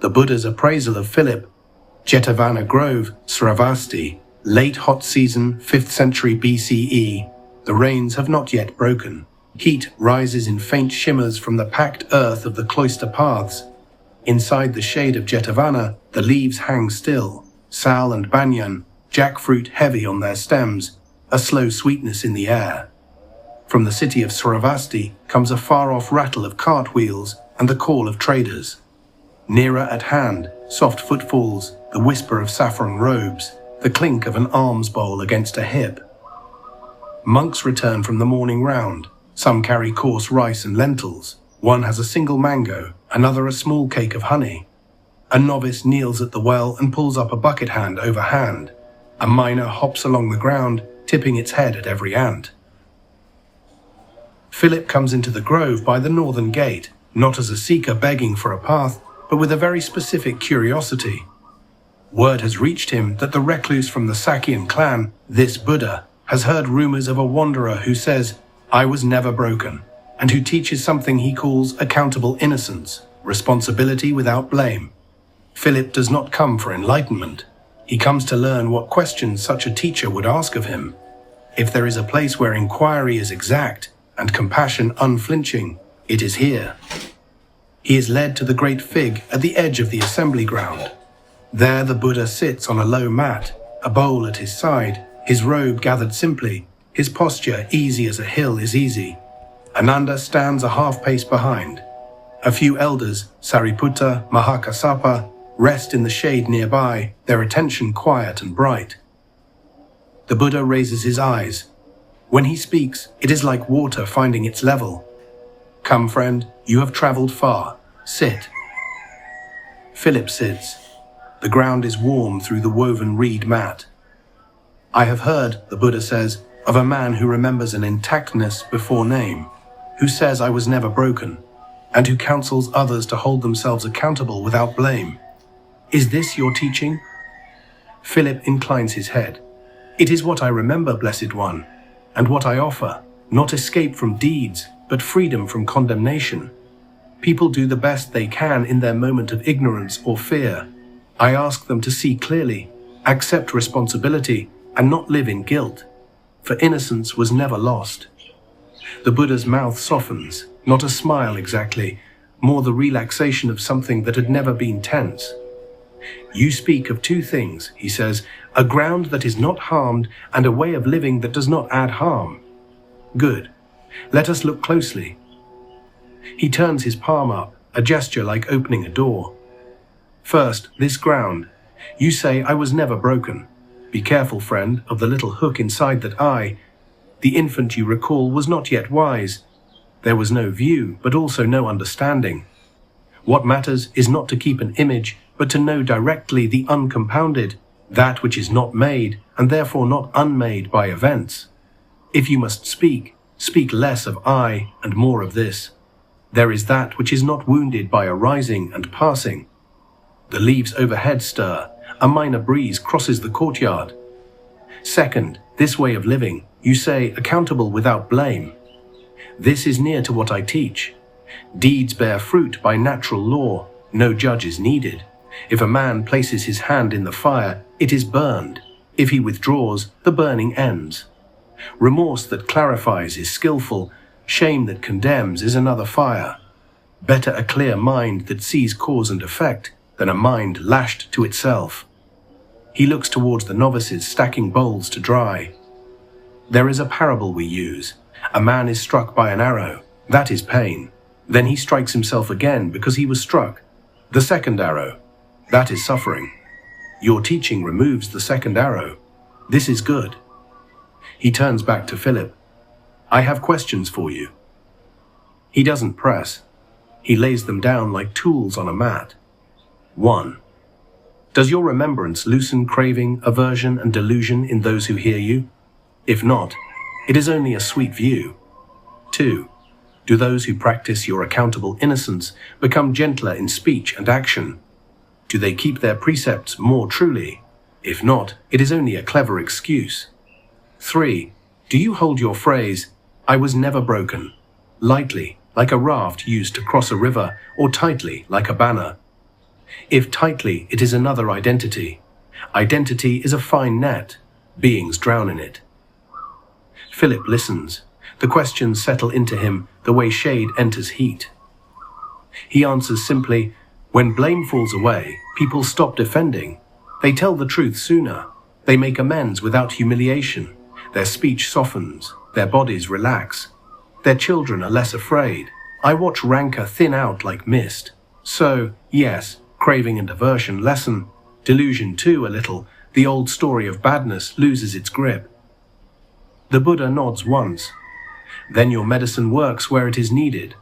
the Buddha's appraisal of Philip. Jetavana Grove, Sravasti, late hot season, 5th century BCE. The rains have not yet broken. Heat rises in faint shimmers from the packed earth of the cloister paths. Inside the shade of Jetavana, the leaves hang still, sal and banyan, jackfruit heavy on their stems, a slow sweetness in the air. From the city of Sravasti comes a far-off rattle of cartwheels and the call of traders. Nearer at hand, soft footfalls, the whisper of saffron robes, the clink of an alms bowl against a hip. Monks return from the morning round. Some carry coarse rice and lentils. One has a single mango, another a small cake of honey. A novice kneels at the well and pulls up a bucket hand over hand. A miner hops along the ground, tipping its head at every ant. Philip comes into the grove by the northern gate, not as a seeker begging for a path, but with a very specific curiosity. Word has reached him that the recluse from the Sakyan clan, this Buddha, has heard rumors of a wanderer who says, "I was never broken," and who teaches something he calls accountable innocence, responsibility without blame. Philip does not come for enlightenment. He comes to learn what questions such a teacher would ask of him. If there is a place where inquiry is exact and compassion unflinching, it is here. He is led to the great fig at the edge of the assembly ground. There the Buddha sits on a low mat, a bowl at his side, his robe gathered simply, his posture easy as a hill is easy. Ananda stands a half-pace behind. A few elders, Sariputta, Mahakassapa, rest in the shade nearby, their attention quiet and bright. The Buddha raises his eyes. When he speaks, it is like water finding its level. "Come, friend, you have traveled far. Sit." Philip sits. The ground is warm through the woven reed mat. "I have heard," the Buddha says, "of a man who remembers an intactness before name, who says I was never broken, and who counsels others to hold themselves accountable without blame. Is this your teaching?" Philip inclines his head. "It is what I remember, Blessed One, and what I offer, not escape from deeds, but freedom from condemnation. People do the best they can in their moment of ignorance or fear. I ask them to see clearly, accept responsibility, and not live in guilt, for innocence was never lost." The Buddha's mouth softens, not a smile exactly, more the relaxation of something that had never been tense. "You speak of two things," he says, "a ground that is not harmed and a way of living that does not add harm. Good. Let us look closely." He turns his palm up, a gesture like opening a door. "First, this ground. You say I was never broken. Be careful, friend, of the little hook inside that eye. The infant you recall was not yet wise. There was no view, but also no understanding. What matters is not to keep an image, but to know directly the uncompounded, that which is not made, and therefore not unmade by events. If you must speak, speak less of I and more of this. There is that which is not wounded by arising and passing. The leaves overhead stir, a minor breeze crosses the courtyard. Second, this way of living, you say, accountable without blame. This is near to what I teach. Deeds bear fruit by natural law, no judge is needed. If a man places his hand in the fire, it is burned. If he withdraws, the burning ends. Remorse that clarifies is skillful, shame that condemns is another fire. Better a clear mind that sees cause and effect than a mind lashed to itself." He looks towards the novices stacking bowls to dry. "There is a parable we use. A man is struck by an arrow. That is pain. Then he strikes himself again because he was struck. The second arrow. That is suffering. Your teaching removes the second arrow. This is good." He turns back to Philip. "I have questions for you." He doesn't press. He lays them down like tools on a mat. 1. Does your remembrance loosen craving, aversion, and delusion in those who hear you? If not, it is only a sweet view. 2. Do those who practice your accountable innocence become gentler in speech and action? Do they keep their precepts more truly? If not, it is only a clever excuse. 3. Do you hold your phrase, "I was never broken," lightly, like a raft used to cross a river, or tightly, like a banner? If tightly, it is another identity. Identity is a fine net. Beings drown in it. Philip listens. The questions settle into him the way shade enters heat. He answers simply, when blame falls away, people stop defending. They tell the truth sooner. They make amends without humiliation. Their speech softens. Their bodies relax. Their children are less afraid. I watch rancor thin out like mist. So, yes, craving and aversion lessen. Delusion too a little. The old story of badness loses its grip. The Buddha nods once. Then your medicine works where it is needed.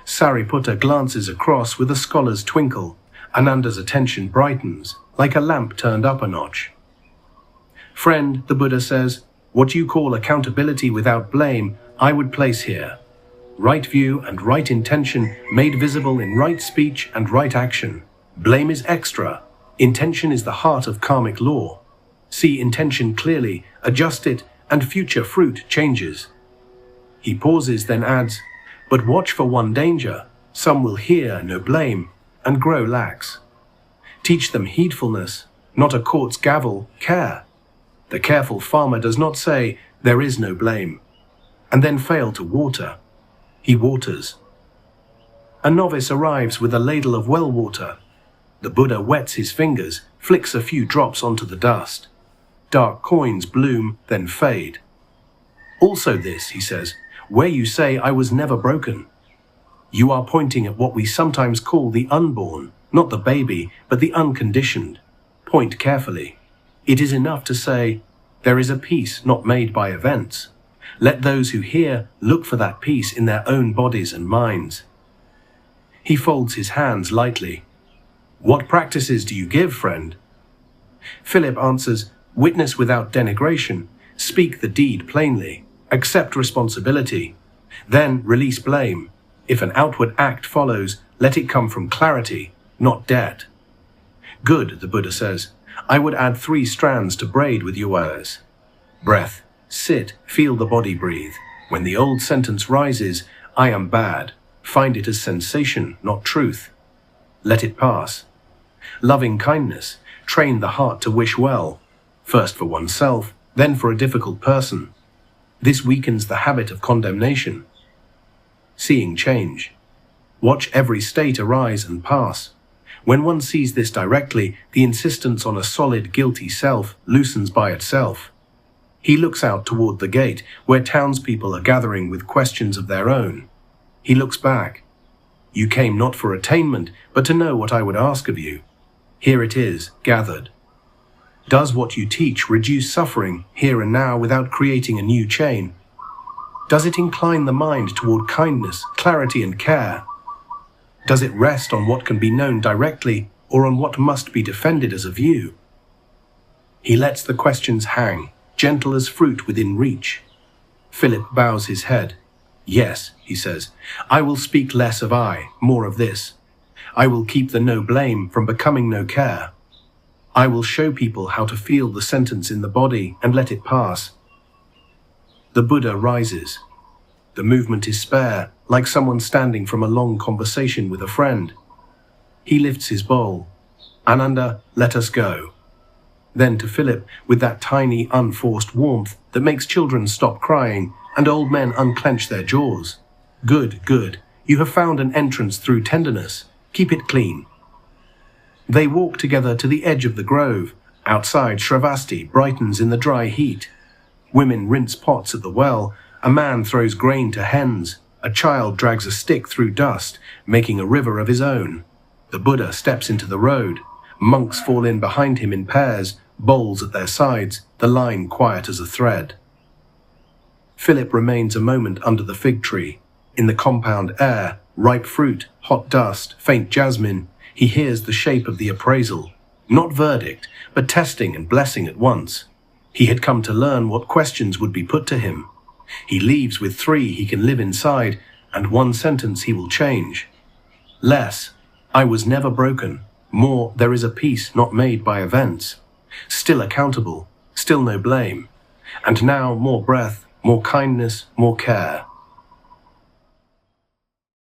Sariputta glances across with a scholar's twinkle. Ananda's attention brightens, like a lamp turned up a notch. Friend, the Buddha says, what you call accountability without blame, I would place here. Right view and right intention made visible in right speech and right action. Blame is extra. Intention is the heart of karmic law. See intention clearly, adjust it, and future fruit changes. He pauses, then adds, but watch for one danger. Some will hear no blame and grow lax. Teach them heedfulness, not a court's gavel, care. The careful farmer does not say, there is no blame, and then fail to water. He waters. A novice arrives with a ladle of well water. The Buddha wets his fingers, flicks a few drops onto the dust. Dark coins bloom, then fade. Also this, he says, where you say I was never broken. You are pointing at what we sometimes call the unborn, not the baby, but the unconditioned. Point carefully. It is enough to say, there is a peace not made by events. Let those who hear look for that peace in their own bodies and minds. He folds his hands lightly. What practices do you give, friend? Philip answers, witness without denigration, speak the deed plainly, accept responsibility, then release blame. If an outward act follows, let it come from clarity, not debt. Good, the Buddha says. I would add 3 strands to braid with yours. Breath. Sit, feel the body breathe. When the old sentence rises, I am bad, find it as sensation, not truth. Let it pass. Loving kindness. Train the heart to wish well, first for oneself, then for a difficult person. This weakens the habit of condemnation. Seeing change. Watch every state arise and pass. When one sees this directly, the insistence on a solid, guilty self loosens by itself. He looks out toward the gate, where townspeople are gathering with questions of their own. He looks back. You came not for attainment, but to know what I would ask of you. Here it is, gathered. Does what you teach reduce suffering here and now without creating a new chain? Does it incline the mind toward kindness, clarity, and care? Does it rest on what can be known directly or on what must be defended as a view? He lets the questions hang, gentle as fruit within reach. Philip bows his head. Yes, he says, I will speak less of I, more of this. I will keep the no blame from becoming no care. I will show people how to feel the sentence in the body and let it pass. The Buddha rises. The movement is spare, like someone standing from a long conversation with a friend. He lifts his bowl. Ananda, let us go. Then to Philip, with that tiny, unforced warmth that makes children stop crying and old men unclench their jaws. Good, good. You have found an entrance through tenderness. Keep it clean. They walk together to the edge of the grove. Outside, Shravasti brightens in the dry heat. Women rinse pots at the well. A man throws grain to hens. A child drags a stick through dust, making a river of his own. The Buddha steps into the road. Monks fall in behind him in pairs, bowls at their sides, the line quiet as a thread. Philip remains a moment under the fig tree. In the compound air, ripe fruit, hot dust, faint jasmine, he hears the shape of the appraisal. Not verdict, but testing and blessing at once. He had come to learn what questions would be put to him. He leaves with 3 he can live inside, and 1 sentence he will change. Less, I was never broken. More, there is a peace not made by events. Still accountable, still no blame. And now more breath, more kindness, more care.